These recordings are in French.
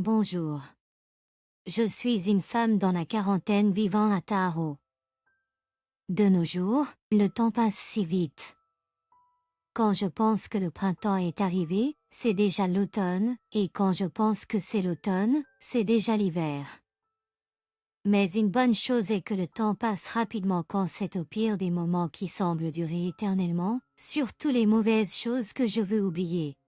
Bonjour. Je suis une femme dans la quarantaine vivant à Taro. De nos jours, le temps passe si vite. Quand je pense que le printemps est arrivé, c'est déjà l'automne, et quand je pense que c'est l'automne, c'est déjà l'hiver. Mais une bonne chose est que le temps passe rapidement quand c'est au pire des moments qui semblent durer éternellement, surtout les mauvaises choses que je veux oublier.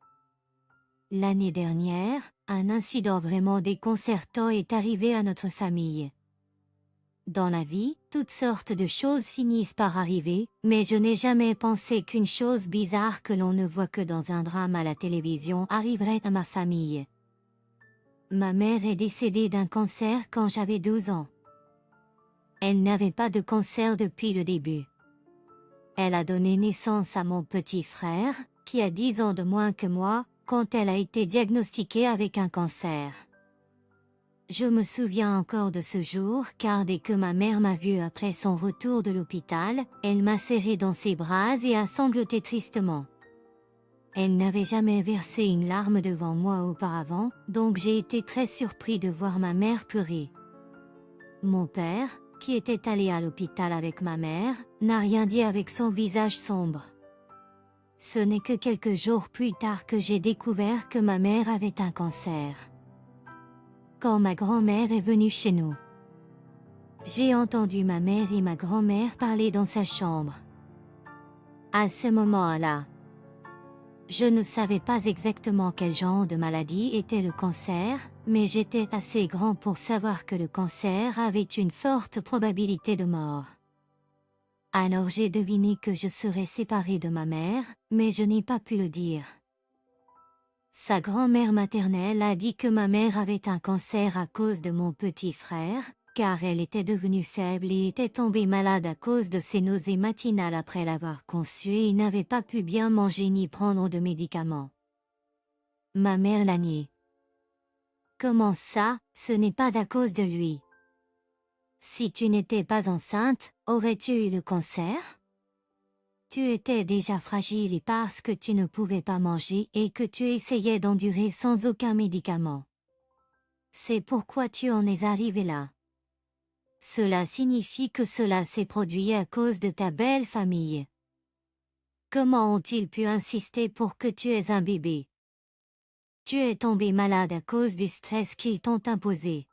L'année dernière, un incident vraiment déconcertant est arrivé à notre famille. Dans la vie, toutes sortes de choses finissent par arriver, mais je n'ai jamais pensé qu'une chose bizarre que l'on ne voit que dans un drame à la télévision arriverait à ma famille. Ma mère est décédée d'un cancer quand j'avais 12 ans. Elle n'avait pas de cancer depuis le début. Elle a donné naissance à mon petit frère, qui a 10 ans de moins que moi, quand elle a été diagnostiquée avec un cancer. Je me souviens encore de ce jour car dès que ma mère m'a vue après son retour de l'hôpital, elle m'a serré dans ses bras et a sangloté tristement. Elle n'avait jamais versé une larme devant moi auparavant, donc j'ai été très surpris de voir ma mère pleurer. Mon père, qui était allé à l'hôpital avec ma mère, n'a rien dit avec son visage sombre. Ce n'est que quelques jours plus tard que j'ai découvert que ma mère avait un cancer. Quand ma grand-mère est venue chez nous, j'ai entendu ma mère et ma grand-mère parler dans sa chambre. À ce moment-là, je ne savais pas exactement quel genre de maladie était le cancer, mais j'étais assez grand pour savoir que le cancer avait une forte probabilité de mort. Alors j'ai deviné que je serais séparée de ma mère, mais je n'ai pas pu le dire. Sa grand-mère maternelle a dit que ma mère avait un cancer à cause de mon petit frère, car elle était devenue faible et était tombée malade à cause de ses nausées matinales après l'avoir conçu et n'avait pas pu bien manger ni prendre de médicaments. Ma mère l'a nié. Comment ça, ce n'est pas à cause de lui? Si tu n'étais pas enceinte, aurais-tu eu le cancer? Tu étais déjà fragile et parce que tu ne pouvais pas manger et que tu essayais d'endurer sans aucun médicament. C'est pourquoi tu en es arrivé là. Cela signifie que cela s'est produit à cause de ta belle famille. Comment ont-ils pu insister pour que tu aies un bébé? Tu es tombé malade à cause du stress qu'ils t'ont imposé.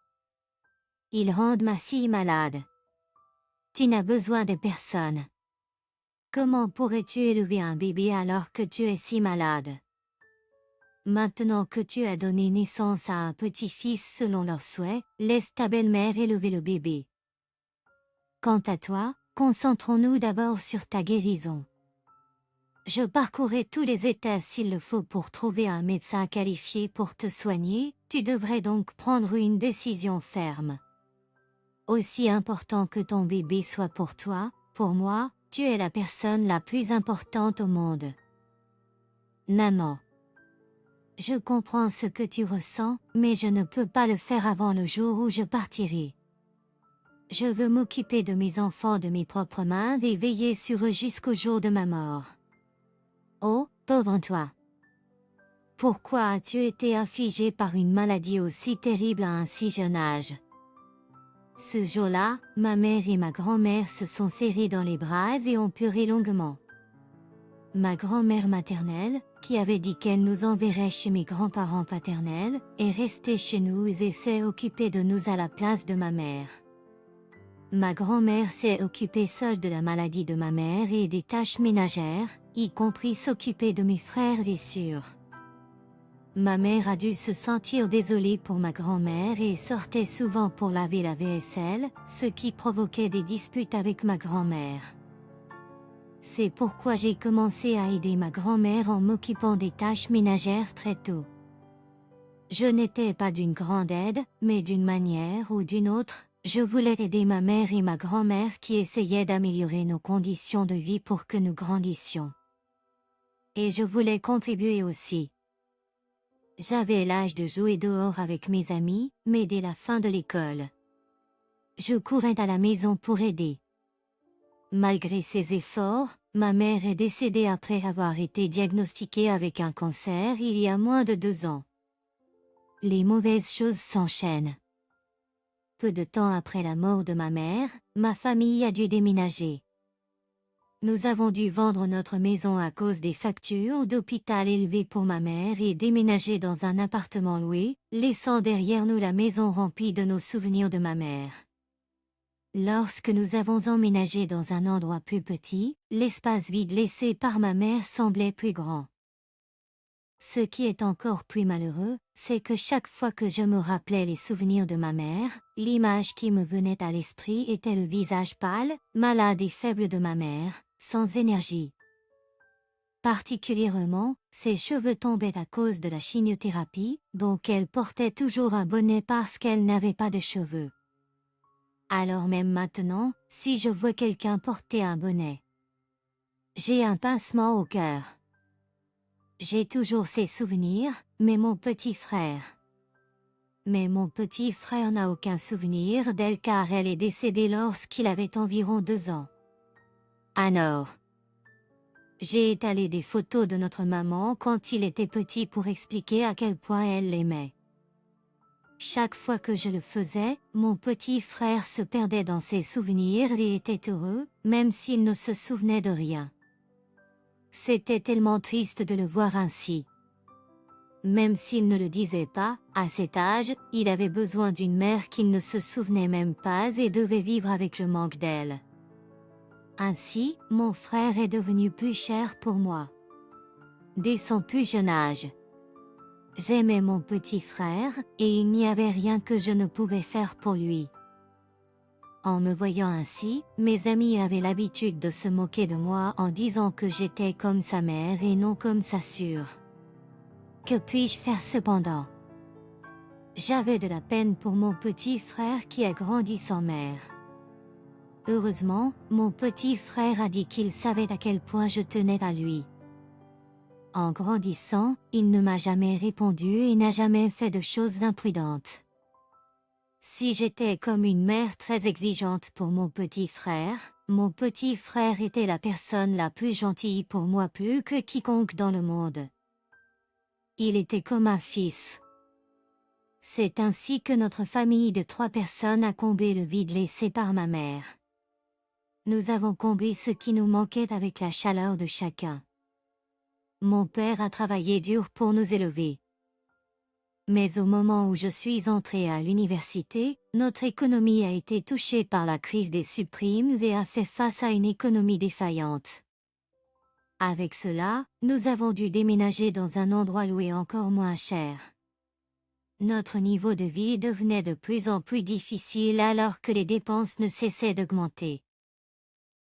Ils rendent ma fille malade. Tu n'as besoin de personne. Comment pourrais-tu élever un bébé alors que tu es si malade? Maintenant que tu as donné naissance à un petit-fils selon leurs souhaits, laisse ta belle-mère élever le bébé. Quant à toi, concentrons-nous d'abord sur ta guérison. Je parcourrai tous les états s'il le faut pour trouver un médecin qualifié pour te soigner, tu devrais donc prendre une décision ferme. Aussi important que ton bébé soit pour toi, pour moi, tu es la personne la plus importante au monde. Nanan. Je comprends ce que tu ressens, mais je ne peux pas le faire avant le jour où je partirai. Je veux m'occuper de mes enfants de mes propres mains et veiller sur eux jusqu'au jour de ma mort. Oh, pauvre toi! Pourquoi as-tu été affligé par une maladie aussi terrible à un si jeune âge? Ce jour-là, ma mère et ma grand-mère se sont serrées dans les bras et ont pleuré longuement. Ma grand-mère maternelle, qui avait dit qu'elle nous enverrait chez mes grands-parents paternels, est restée chez nous et s'est occupée de nous à la place de ma mère. Ma grand-mère s'est occupée seule de la maladie de ma mère et des tâches ménagères, y compris s'occuper de mes frères et sœurs. Ma mère a dû se sentir désolée pour ma grand-mère et sortait souvent pour laver la vaisselle, ce qui provoquait des disputes avec ma grand-mère. C'est pourquoi j'ai commencé à aider ma grand-mère en m'occupant des tâches ménagères très tôt. Je n'étais pas d'une grande aide, mais d'une manière ou d'une autre, je voulais aider ma mère et ma grand-mère qui essayaient d'améliorer nos conditions de vie pour que nous grandissions. Et je voulais contribuer aussi. J'avais l'âge de jouer dehors avec mes amis, mais dès la fin de l'école, je courais à la maison pour aider. Malgré ses efforts, ma mère est décédée après avoir été diagnostiquée avec un cancer il y a moins de 2 ans. les mauvaises choses s'enchaînent. Peu de temps après la mort de ma mère, ma famille a dû déménager. Nous avons dû vendre notre maison à cause des factures d'hôpital élevées pour ma mère et déménager dans un appartement loué, laissant derrière nous la maison remplie de nos souvenirs de ma mère. Lorsque nous avons emménagé dans un endroit plus petit, l'espace vide laissé par ma mère semblait plus grand. Ce qui est encore plus malheureux, c'est que chaque fois que je me rappelais les souvenirs de ma mère, l'image qui me venait à l'esprit était le visage pâle, malade et faible de ma mère, sans énergie. Particulièrement, ses cheveux tombaient à cause de la chimiothérapie, donc elle portait toujours un bonnet parce qu'elle n'avait pas de cheveux. Alors même maintenant, si je vois quelqu'un porter un bonnet, j'ai un pincement au cœur. J'ai toujours ces souvenirs, mais mon petit frère n'a aucun souvenir d'elle car elle est décédée lorsqu'il avait environ 2 ans. Alors, j'ai étalé des photos de notre maman quand il était petit pour expliquer à quel point elle l'aimait. Chaque fois que je le faisais, mon petit frère se perdait dans ses souvenirs et était heureux, même s'il ne se souvenait de rien. C'était tellement triste de le voir ainsi. Même s'il ne le disait pas, à cet âge, il avait besoin d'une mère qu'il ne se souvenait même pas et devait vivre avec le manque d'elle. Ainsi, mon frère est devenu plus cher pour moi. Dès son plus jeune âge, j'aimais mon petit frère, et il n'y avait rien que je ne pouvais faire pour lui. En me voyant ainsi, mes amis avaient l'habitude de se moquer de moi en disant que j'étais comme sa mère et non comme sa sœur. Que puis-je faire cependant? J'avais de la peine pour mon petit frère qui a grandi sans mère. Heureusement, mon petit frère a dit qu'il savait à quel point je tenais à lui. En grandissant, il ne m'a jamais répondu et n'a jamais fait de choses imprudentes. Si j'étais comme une mère très exigeante pour mon petit frère était la personne la plus gentille pour moi plus que quiconque dans le monde. Il était comme un fils. C'est ainsi que notre famille de 3 personnes a comblé le vide laissé par ma mère. Nous avons comblé ce qui nous manquait avec la chaleur de chacun. Mon père a travaillé dur pour nous élever. Mais au moment où je suis entrée à l'université, notre économie a été touchée par la crise des subprimes et a fait face à une économie défaillante. Avec cela, nous avons dû déménager dans un endroit loué encore moins cher. Notre niveau de vie devenait de plus en plus difficile alors que les dépenses ne cessaient d'augmenter.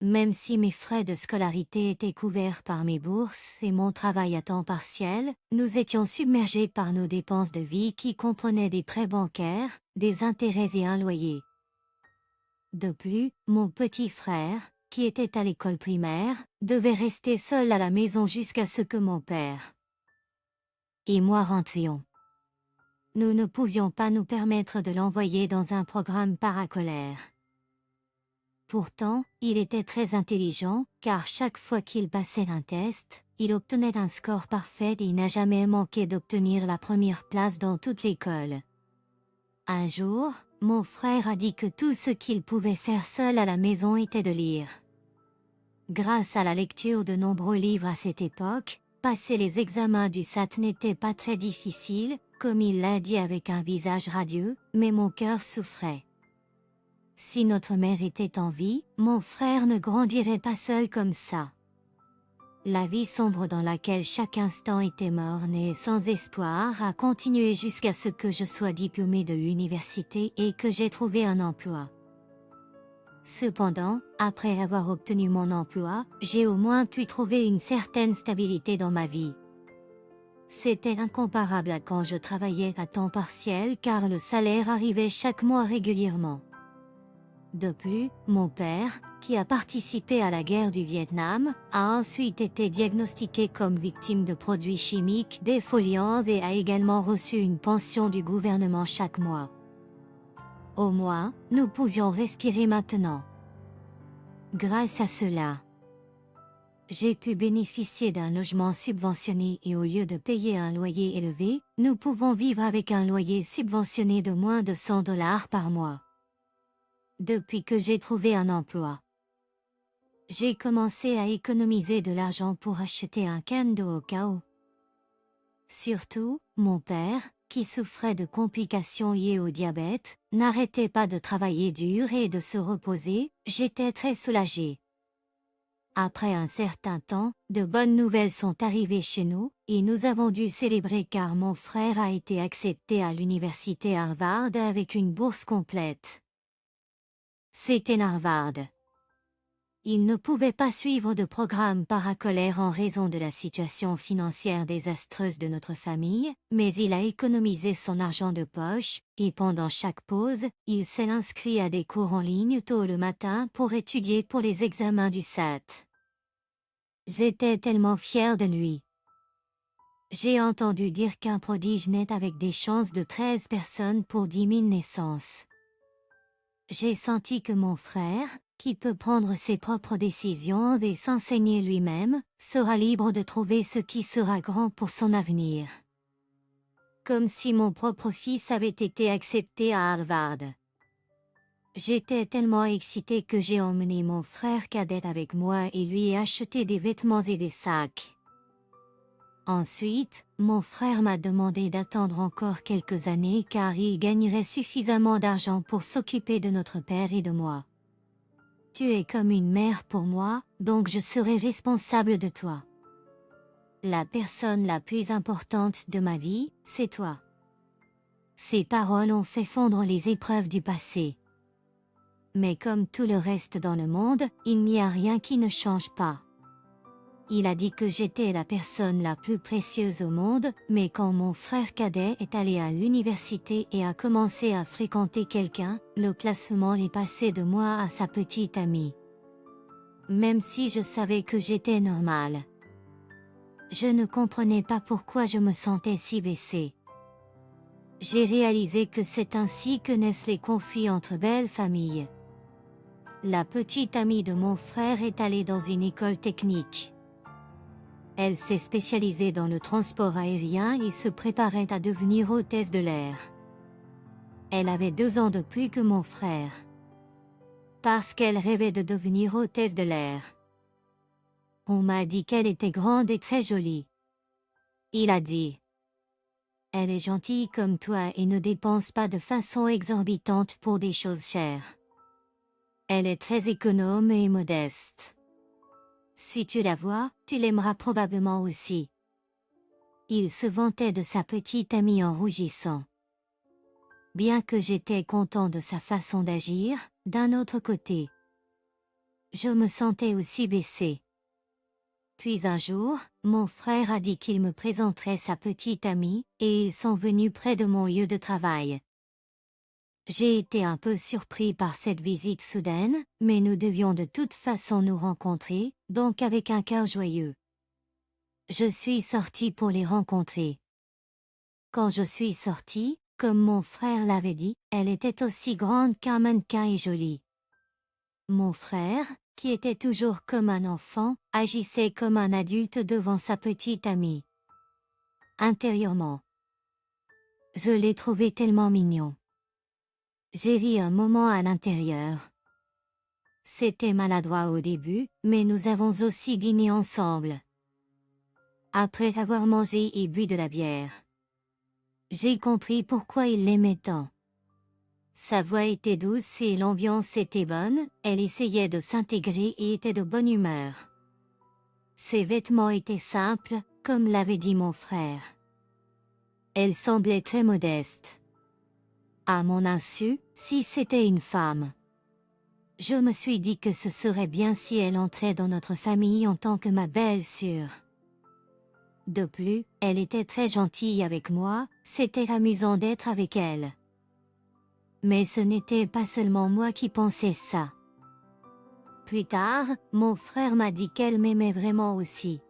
Même si mes frais de scolarité étaient couverts par mes bourses et mon travail à temps partiel, nous étions submergés par nos dépenses de vie qui comprenaient des prêts bancaires, des intérêts et un loyer. De plus, mon petit frère, qui était à l'école primaire, devait rester seul à la maison jusqu'à ce que mon père et moi rentrions. Nous ne pouvions pas nous permettre de l'envoyer dans un programme parascolaire. Pourtant, il était très intelligent, car chaque fois qu'il passait un test, il obtenait un score parfait et il n'a jamais manqué d'obtenir la première place dans toute l'école. Un jour, mon frère a dit que tout ce qu'il pouvait faire seul à la maison était de lire. Grâce à la lecture de nombreux livres à cette époque, passer les examens du SAT n'était pas très difficile, comme il l'a dit avec un visage radieux, mais mon cœur souffrait. Si notre mère était en vie, mon frère ne grandirait pas seul comme ça. La vie sombre dans laquelle chaque instant était morne et sans espoir a continué jusqu'à ce que je sois diplômée de l'université et que j'ai trouvé un emploi. Cependant, après avoir obtenu mon emploi, j'ai au moins pu trouver une certaine stabilité dans ma vie. C'était incomparable à quand je travaillais à temps partiel car le salaire arrivait chaque mois régulièrement. De plus, mon père, qui a participé à la guerre du Vietnam, a ensuite été diagnostiqué comme victime de produits chimiques défoliants et a également reçu une pension du gouvernement chaque mois. Au moins, nous pouvions respirer maintenant. Grâce à cela, J'ai pu bénéficier d'un logement subventionné et au lieu de payer un loyer élevé, nous pouvons vivre avec un loyer subventionné de moins de $100 par mois. Depuis que j'ai trouvé un emploi, j'ai commencé à économiser de l'argent pour acheter un kendo au cas où. Surtout, mon père, qui souffrait de complications liées au diabète, n'arrêtait pas de travailler dur et de se reposer, j'étais très soulagée. Après un certain temps, de bonnes nouvelles sont arrivées chez nous, et nous avons dû célébrer car mon frère a été accepté à l'université Harvard avec une bourse complète. C'était Harvard. Il ne pouvait pas suivre de programme parascolaire en raison de la situation financière désastreuse de notre famille, mais il a économisé son argent de poche, et pendant chaque pause, il s'est inscrit à des cours en ligne tôt le matin pour étudier pour les examens du SAT. J'étais tellement fière de lui. J'ai entendu dire qu'un prodige naît avec des chances de 13 personnes pour 10 000 naissances. J'ai senti que mon frère, qui peut prendre ses propres décisions et s'enseigner lui-même, sera libre de trouver ce qui sera grand pour son avenir. Comme si mon propre fils avait été accepté à Harvard. J'étais tellement excitée que j'ai emmené mon frère cadet avec moi et lui ai acheté des vêtements et des sacs. Ensuite, mon frère m'a demandé d'attendre encore quelques années car il gagnerait suffisamment d'argent pour s'occuper de notre père et de moi. Tu es comme une mère pour moi, donc je serai responsable de toi. La personne la plus importante de ma vie, c'est toi. Ces paroles ont fait fondre les épreuves du passé. Mais comme tout le reste dans le monde, il n'y a rien qui ne change pas. Il a dit que j'étais la personne la plus précieuse au monde, mais quand mon frère cadet est allé à l'université et a commencé à fréquenter quelqu'un, le classement est passé de moi à sa petite amie. Même si je savais que j'étais normale. Je ne comprenais pas pourquoi je me sentais si baissée. J'ai réalisé que c'est ainsi que naissent les conflits entre belles familles. La petite amie de mon frère est allée dans une école technique. Elle s'est spécialisée dans le transport aérien et se préparait à devenir hôtesse de l'air. Elle avait 2 ans de plus que mon frère. Parce qu'elle rêvait de devenir hôtesse de l'air. On m'a dit qu'elle était grande et très jolie. Il a dit: elle est gentille comme toi et ne dépense pas de façon exorbitante pour des choses chères. Elle est très économe et modeste. Si tu la vois, tu l'aimeras probablement aussi. Il se vantait de sa petite amie en rougissant. Bien que j'étais content de sa façon d'agir, d'un autre côté, je me sentais aussi baissée. Puis un jour, mon frère a dit qu'il me présenterait sa petite amie, et ils sont venus près de mon lieu de travail. J'ai été un peu surpris par cette visite soudaine, mais nous devions de toute façon nous rencontrer, donc avec un cœur joyeux. Je suis sortie pour les rencontrer. Quand je suis sortie, comme mon frère l'avait dit, elle était aussi grande qu'un mannequin et jolie. Mon frère, qui était toujours comme un enfant, agissait comme un adulte devant sa petite amie. Intérieurement, je l'ai trouvé tellement mignon. J'ai ri un moment à l'intérieur. C'était maladroit au début, mais nous avons aussi dîné ensemble. Après avoir mangé et bu de la bière, j'ai compris pourquoi il l'aimait tant. Sa voix était douce et l'ambiance était bonne, elle essayait de s'intégrer et était de bonne humeur. Ses vêtements étaient simples, comme l'avait dit mon frère. Elle semblait très modeste. À mon insu, si c'était une femme. Je me suis dit que ce serait bien si elle entrait dans notre famille en tant que ma belle-sœur. De plus, elle était très gentille avec moi, c'était amusant d'être avec elle. Mais ce n'était pas seulement moi qui pensais ça. Plus tard, mon frère m'a dit qu'elle m'aimait vraiment aussi.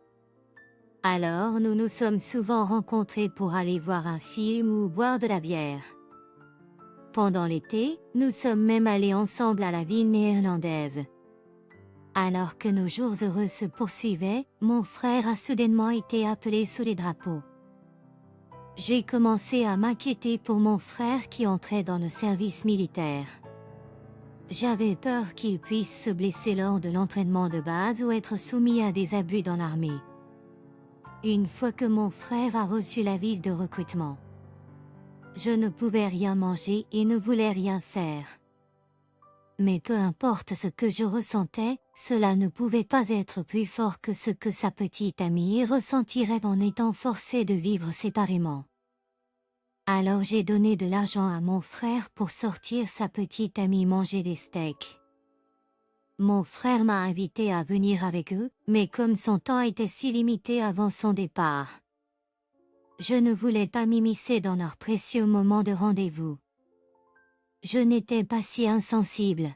Alors nous nous sommes souvent rencontrés pour aller voir un film ou boire de la bière. Pendant l'été, nous sommes même allés ensemble à la ville néerlandaise. Alors que nos jours heureux se poursuivaient, mon frère a soudainement été appelé sous les drapeaux. J'ai commencé à m'inquiéter pour mon frère qui entrait dans le service militaire. J'avais peur qu'il puisse se blesser lors de l'entraînement de base ou être soumis à des abus dans l'armée. Une fois que mon frère a reçu l'avis de recrutement, je ne pouvais rien manger et ne voulais rien faire. Mais peu importe ce que je ressentais, cela ne pouvait pas être plus fort que ce que sa petite amie ressentirait en étant forcée de vivre séparément. Alors j'ai donné de l'argent à mon frère pour sortir sa petite amie manger des steaks. Mon frère m'a invité à venir avec eux, mais comme son temps était si limité avant son départ, je ne voulais pas m'immiscer dans leur précieux moment de rendez-vous. Je n'étais pas si insensible.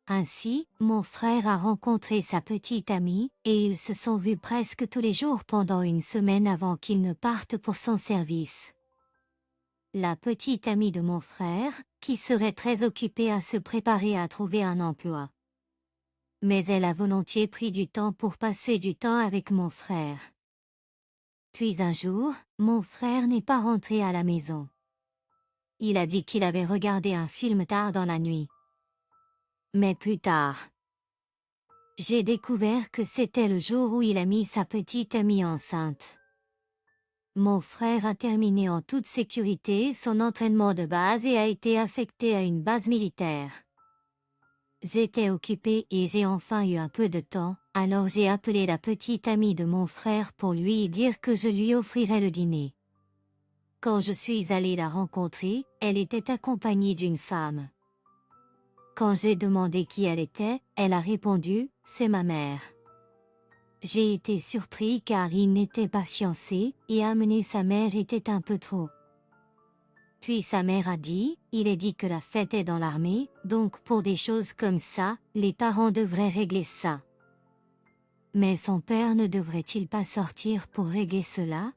Ainsi, mon frère a rencontré sa petite amie, et ils se sont vus presque tous les jours pendant une semaine avant qu'il ne parte pour son service. La petite amie de mon frère, qui serait très occupée à se préparer à trouver un emploi. Mais elle a volontiers pris du temps pour passer du temps avec mon frère. Puis un jour, mon frère n'est pas rentré à la maison. Il a dit qu'il avait regardé un film tard dans la nuit. Mais plus tard, j'ai découvert que c'était le jour où il a mis sa petite amie enceinte. Mon frère a terminé en toute sécurité son entraînement de base et a été affecté à une base militaire. J'étais occupée et j'ai enfin eu un peu de temps, alors j'ai appelé la petite amie de mon frère pour lui dire que je lui offrirais le dîner. Quand je suis allée la rencontrer, elle était accompagnée d'une femme. Quand j'ai demandé qui elle était, elle a répondu « C'est ma mère ». J'ai été surpris car il n'était pas fiancé, et amener sa mère était un peu trop. Puis sa mère a dit, il est dit que la fête est dans l'armée, donc pour des choses comme ça, les parents devraient régler ça. Mais son père ne devrait-il pas sortir pour régler cela?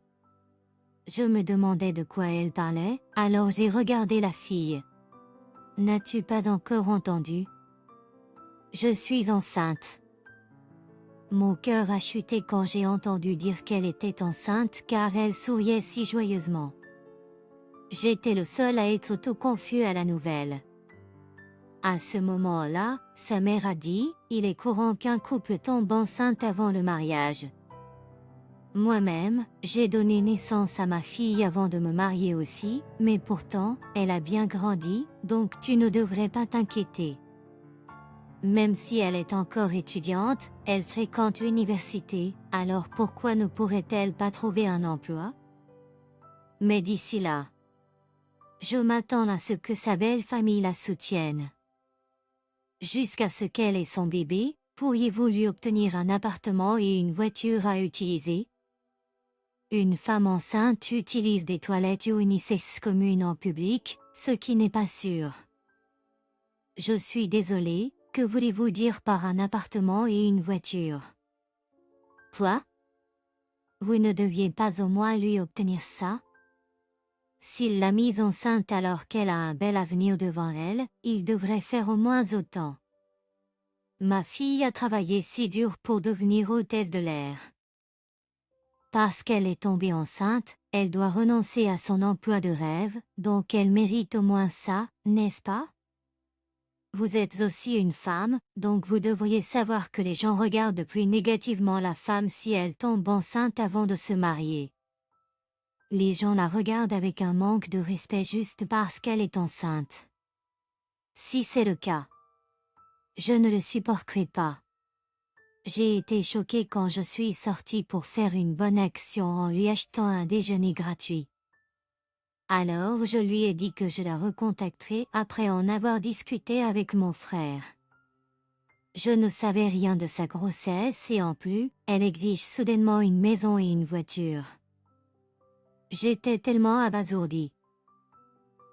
Je me demandais de quoi elle parlait, alors j'ai regardé la fille. N'as-tu pas encore entendu? Je suis enceinte. Mon cœur a chuté quand j'ai entendu dire qu'elle était enceinte car elle souriait si joyeusement. J'étais le seul à être tout confus à la nouvelle. À ce moment-là, sa mère a dit, il est courant qu'un couple tombe enceinte avant le mariage. Moi-même, j'ai donné naissance à ma fille avant de me marier aussi, mais pourtant, elle a bien grandi, donc tu ne devrais pas t'inquiéter. Même si elle est encore étudiante, elle fréquente l'université, alors pourquoi ne pourrait-elle pas trouver un emploi? Mais d'ici là, je m'attends à ce que sa belle famille la soutienne. Jusqu'à ce qu'elle ait son bébé, pourriez-vous lui obtenir un appartement et une voiture à utiliser? Une femme enceinte utilise des toilettes unisex communes en public, ce qui n'est pas sûr. Je suis désolée, que voulez-vous dire par un appartement et une voiture? Quoi? Vous ne deviez pas au moins lui obtenir ça? S'il l'a mise enceinte alors qu'elle a un bel avenir devant elle, il devrait faire au moins autant. Ma fille a travaillé si dur pour devenir hôtesse de l'air. Parce qu'elle est tombée enceinte, elle doit renoncer à son emploi de rêve, donc elle mérite au moins ça, n'est-ce pas? Vous êtes aussi une femme, donc vous devriez savoir que les gens regardent plus négativement la femme si elle tombe enceinte avant de se marier. Les gens la regardent avec un manque de respect juste parce qu'elle est enceinte. Si c'est le cas, je ne le supporterai pas. J'ai été choquée quand je suis sortie pour faire une bonne action en lui achetant un déjeuner gratuit. Alors je lui ai dit que je la recontacterai après en avoir discuté avec mon frère. Je ne savais rien de sa grossesse et en plus, elle exige soudainement une maison et une voiture. J'étais tellement abasourdie.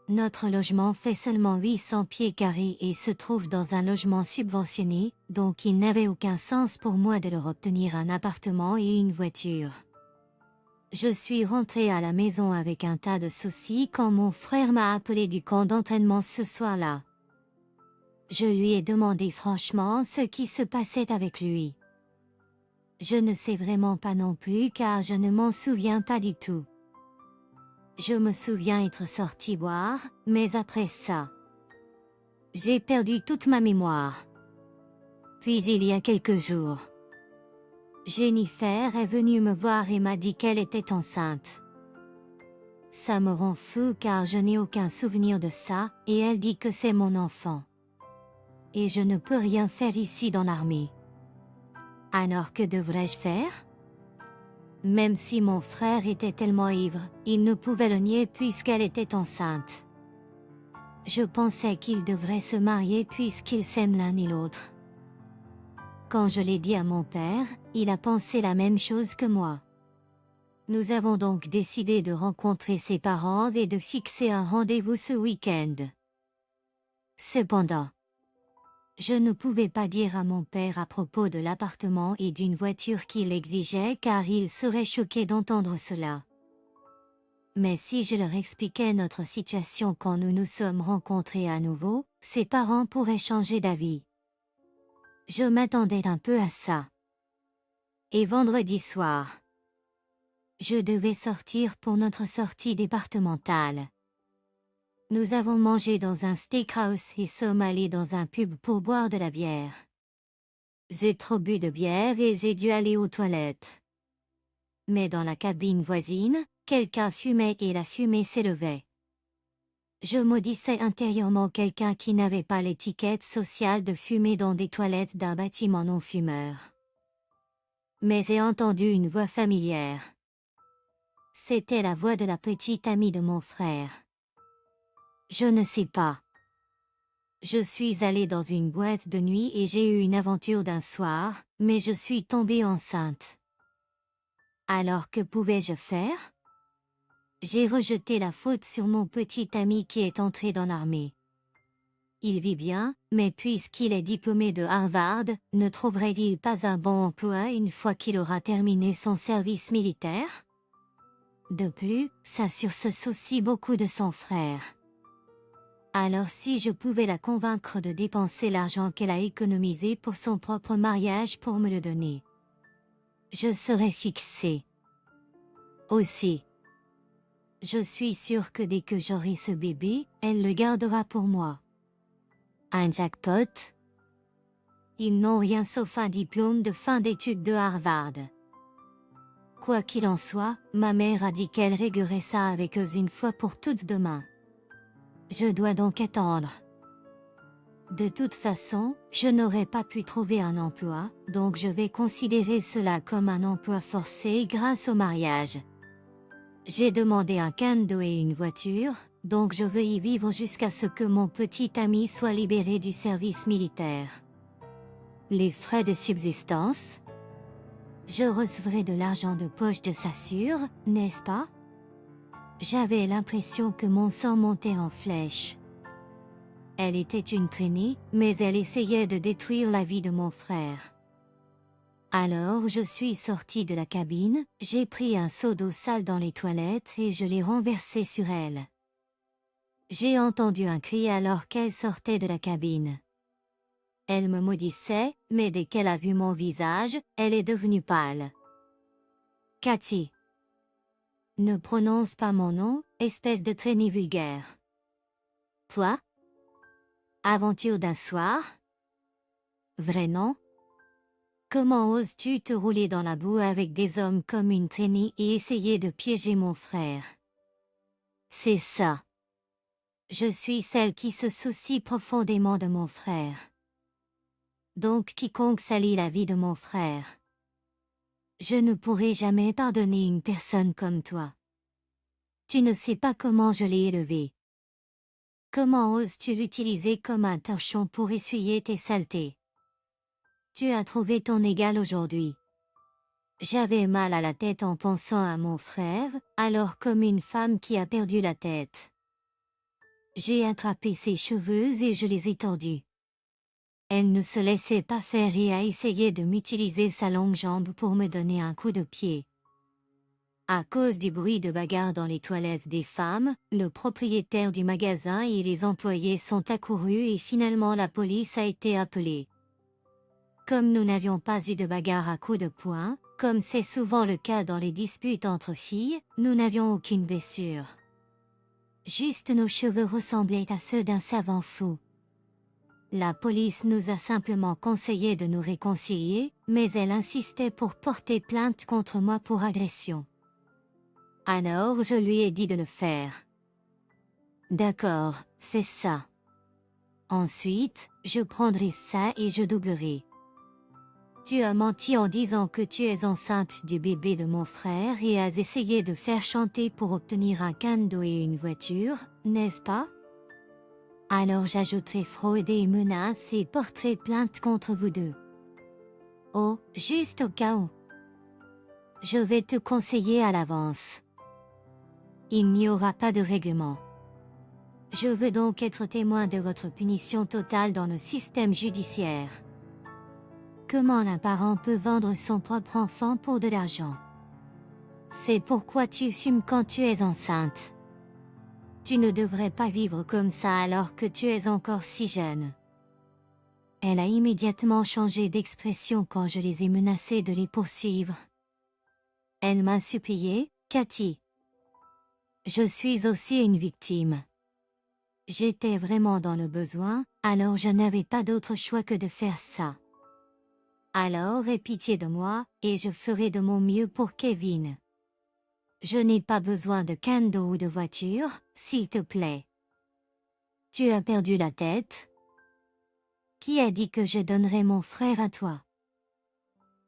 Notre logement fait seulement 800 pieds carrés et se trouve dans un logement subventionné, donc il n'avait aucun sens pour moi de leur obtenir un appartement et une voiture. Je suis rentrée à la maison avec un tas de soucis quand mon frère m'a appelé du camp d'entraînement ce soir-là. Je lui ai demandé franchement ce qui se passait avec lui. Je ne sais vraiment pas non plus car je ne m'en souviens pas du tout. Je me souviens être sorti boire, mais après ça, j'ai perdu toute ma mémoire. Puis il y a quelques jours, Jennifer est venue me voir et m'a dit qu'elle était enceinte. Ça me rend fou car je n'ai aucun souvenir de ça, et elle dit que c'est mon enfant. Et je ne peux rien faire ici dans l'armée. Alors que devrais-je faire? Même si mon frère était tellement ivre, il ne pouvait le nier puisqu'elle était enceinte. Je pensais qu'ils devraient se marier puisqu'ils s'aiment l'un et l'autre. Quand je l'ai dit à mon père, il a pensé la même chose que moi. Nous avons donc décidé de rencontrer ses parents et de fixer un rendez-vous ce week-end. Cependant, je ne pouvais pas dire à mon père à propos de l'appartement et d'une voiture qu'il exigeait car il serait choqué d'entendre cela. Mais si je leur expliquais notre situation quand nous nous sommes rencontrés à nouveau, ses parents pourraient changer d'avis. Je m'attendais un peu à ça. Et vendredi soir, je devais sortir pour notre sortie départementale. Nous avons mangé dans un steakhouse et sommes allés dans un pub pour boire de la bière. J'ai trop bu de bière et j'ai dû aller aux toilettes. Mais dans la cabine voisine, quelqu'un fumait et la fumée s'élevait. Je maudissais intérieurement quelqu'un qui n'avait pas l'étiquette sociale de fumer dans des toilettes d'un bâtiment non-fumeur. Mais j'ai entendu une voix familière. C'était la voix de la petite amie de mon frère. Je ne sais pas. Je suis allée dans une boîte de nuit et j'ai eu une aventure d'un soir, mais je suis tombée enceinte. Alors que pouvais-je faire? J'ai rejeté la faute sur mon petit ami qui est entré dans l'armée. Il vit bien, mais puisqu'il est diplômé de Harvard, ne trouverait-il pas un bon emploi une fois qu'il aura terminé son service militaire? De plus, sa sœur se soucie beaucoup de son frère. Alors si je pouvais la convaincre de dépenser l'argent qu'elle a économisé pour son propre mariage pour me le donner, je serais fixée. Aussi, je suis sûre que dès que j'aurai ce bébé, elle le gardera pour moi. Un jackpot? Ils n'ont rien sauf un diplôme de fin d'études de Harvard. Quoi qu'il en soit, ma mère a dit qu'elle réglerait ça avec eux une fois pour toutes demain. Je dois donc attendre. De toute façon, je n'aurais pas pu trouver un emploi, donc je vais considérer cela comme un emploi forcé grâce au mariage. J'ai demandé un condo et une voiture, donc je veux y vivre jusqu'à ce que mon petit ami soit libéré du service militaire. Les frais de subsistance? Je recevrai de l'argent de poche de sa sœur, n'est-ce pas? J'avais l'impression que mon sang montait en flèche. Elle était une traînée, mais elle essayait de détruire la vie de mon frère. Alors je suis sortie de la cabine, j'ai pris un seau d'eau sale dans les toilettes et je l'ai renversé sur elle. J'ai entendu un cri alors qu'elle sortait de la cabine. Elle me maudissait, mais dès qu'elle a vu mon visage, elle est devenue pâle. Cathy. Ne prononce pas mon nom, espèce de traînée vulgaire. Toi? Aventure d'un soir? Vrai nom? Comment oses-tu te rouler dans la boue avec des hommes comme une traînée et essayer de piéger mon frère? C'est ça. Je suis celle qui se soucie profondément de mon frère. Donc quiconque salit la vie de mon frère. Je ne pourrai jamais pardonner une personne comme toi. Tu ne sais pas comment je l'ai élevé. Comment oses-tu l'utiliser comme un torchon pour essuyer tes saletés? Tu as trouvé ton égal aujourd'hui. J'avais mal à la tête en pensant à mon frère, alors comme une femme qui a perdu la tête. J'ai attrapé ses cheveux et je les ai tordus. Elle ne se laissait pas faire et a essayé de m'utiliser sa longue jambe pour me donner un coup de pied. À cause du bruit de bagarre dans les toilettes des femmes, le propriétaire du magasin et les employés sont accourus et finalement la police a été appelée. Comme nous n'avions pas eu de bagarre à coups de poing, comme c'est souvent le cas dans les disputes entre filles, nous n'avions aucune blessure. Juste nos cheveux ressemblaient à ceux d'un savant fou. La police nous a simplement conseillé de nous réconcilier, mais elle insistait pour porter plainte contre moi pour agression. Alors je lui ai dit de le faire. D'accord, fais ça. Ensuite, je prendrai ça et je doublerai. Tu as menti en disant que tu es enceinte du bébé de mon frère et as essayé de faire chanter pour obtenir un cadeau et une voiture, n'est-ce pas? Alors j'ajouterai fraude et menace et porterai plainte contre vous deux. Oh, juste au cas où. Je vais te conseiller à l'avance. Il n'y aura pas de règlement. Je veux donc être témoin de votre punition totale dans le système judiciaire. Comment un parent peut vendre son propre enfant pour de l'argent? C'est pourquoi tu fumes quand tu es enceinte. Tu ne devrais pas vivre comme ça alors que tu es encore si jeune. Elle a immédiatement changé d'expression quand je les ai menacés de les poursuivre. Elle m'a supplié, Cathy. Je suis aussi une victime. J'étais vraiment dans le besoin, alors je n'avais pas d'autre choix que de faire ça. Alors aie pitié de moi, et je ferai de mon mieux pour Kevin. Je n'ai pas besoin de cadeau ou de voiture, s'il te plaît. Tu as perdu la tête? Qui a dit que je donnerais mon frère à toi?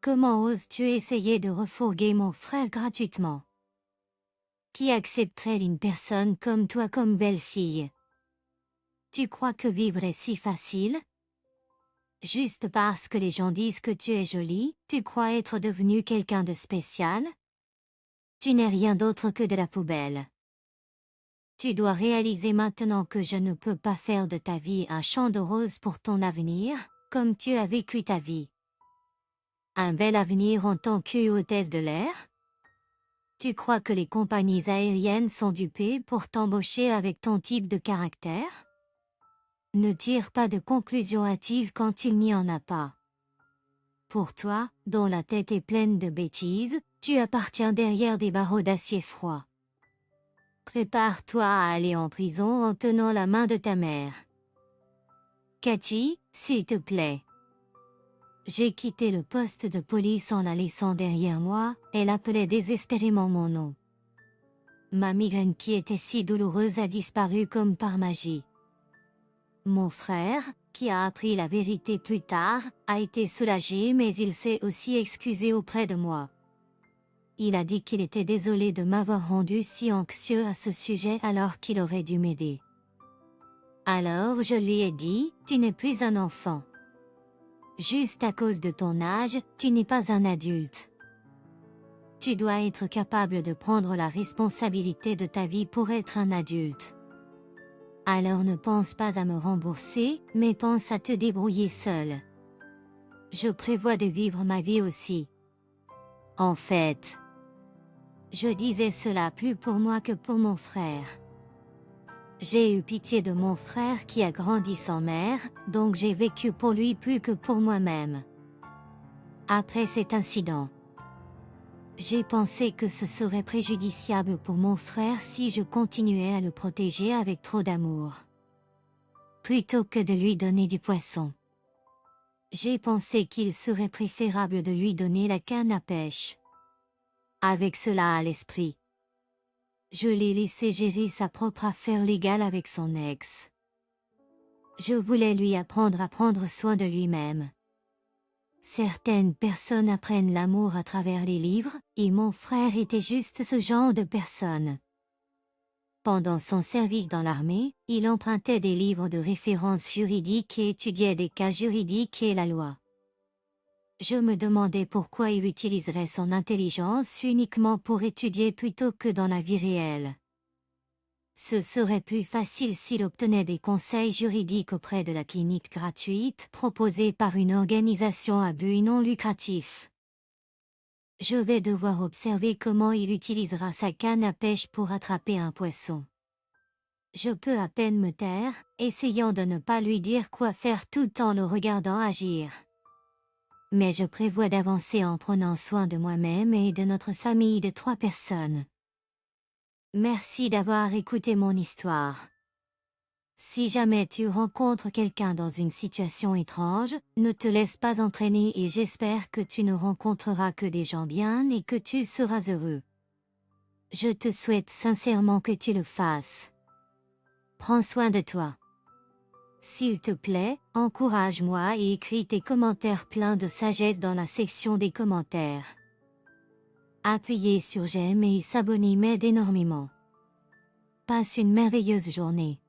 Comment oses-tu essayer de refourguer mon frère gratuitement? Qui accepterait une personne comme toi comme belle-fille? Tu crois que vivre est si facile? Juste parce que les gens disent que tu es jolie, tu crois être devenu quelqu'un de spécial? Tu n'es rien d'autre que de la poubelle. Tu dois réaliser maintenant que je ne peux pas faire de ta vie un champ de roses pour ton avenir, comme tu as vécu ta vie. Un bel avenir en tant que hôtesse de l'air? Tu crois que les compagnies aériennes sont dupées pour t'embaucher avec ton type de caractère? Ne tire pas de conclusions hâtives quand il n'y en a pas. Pour toi, dont la tête est pleine de bêtises, tu appartiens derrière des barreaux d'acier froid. Prépare-toi à aller en prison en tenant la main de ta mère. Cathy, s'il te plaît. J'ai quitté le poste de police en la laissant derrière moi, elle appelait désespérément mon nom. Ma migraine qui était si douloureuse a disparu comme par magie. Mon frère, qui a appris la vérité plus tard, a été soulagé mais il s'est aussi excusé auprès de moi. Il a dit qu'il était désolé de m'avoir rendu si anxieux à ce sujet alors qu'il aurait dû m'aider. Alors je lui ai dit, tu n'es plus un enfant. Juste à cause de ton âge, tu n'es pas un adulte. Tu dois être capable de prendre la responsabilité de ta vie pour être un adulte. Alors ne pense pas à me rembourser, mais pense à te débrouiller seul. Je prévois de vivre ma vie aussi. En fait, je disais cela plus pour moi que pour mon frère. J'ai eu pitié de mon frère qui a grandi sans mère, donc j'ai vécu pour lui plus que pour moi-même. Après cet incident, j'ai pensé que ce serait préjudiciable pour mon frère si je continuais à le protéger avec trop d'amour, plutôt que de lui donner du poisson. J'ai pensé qu'il serait préférable de lui donner la canne à pêche. Avec cela à l'esprit, je l'ai laissé gérer sa propre affaire légale avec son ex. Je voulais lui apprendre à prendre soin de lui-même. Certaines personnes apprennent l'amour à travers les livres, et mon frère était juste ce genre de personne. Pendant son service dans l'armée, il empruntait des livres de référence juridiques et étudiait des cas juridiques et la loi. Je me demandais pourquoi il utiliserait son intelligence uniquement pour étudier plutôt que dans la vie réelle. Ce serait plus facile s'il obtenait des conseils juridiques auprès de la clinique gratuite proposée par une organisation à but non lucratif. Je vais devoir observer comment il utilisera sa canne à pêche pour attraper un poisson. Je peux à peine me taire, essayant de ne pas lui dire quoi faire tout en le regardant agir. Mais je prévois d'avancer en prenant soin de moi-même et de notre famille de 3 personnes. Merci d'avoir écouté mon histoire. Si jamais tu rencontres quelqu'un dans une situation étrange, ne te laisse pas entraîner et j'espère que tu ne rencontreras que des gens bien et que tu seras heureux. Je te souhaite sincèrement que tu le fasses. Prends soin de toi. S'il te plaît, encourage-moi et écris tes commentaires pleins de sagesse dans la section des commentaires. Appuyer sur j'aime et s'abonner m'aide énormément. Passe une merveilleuse journée.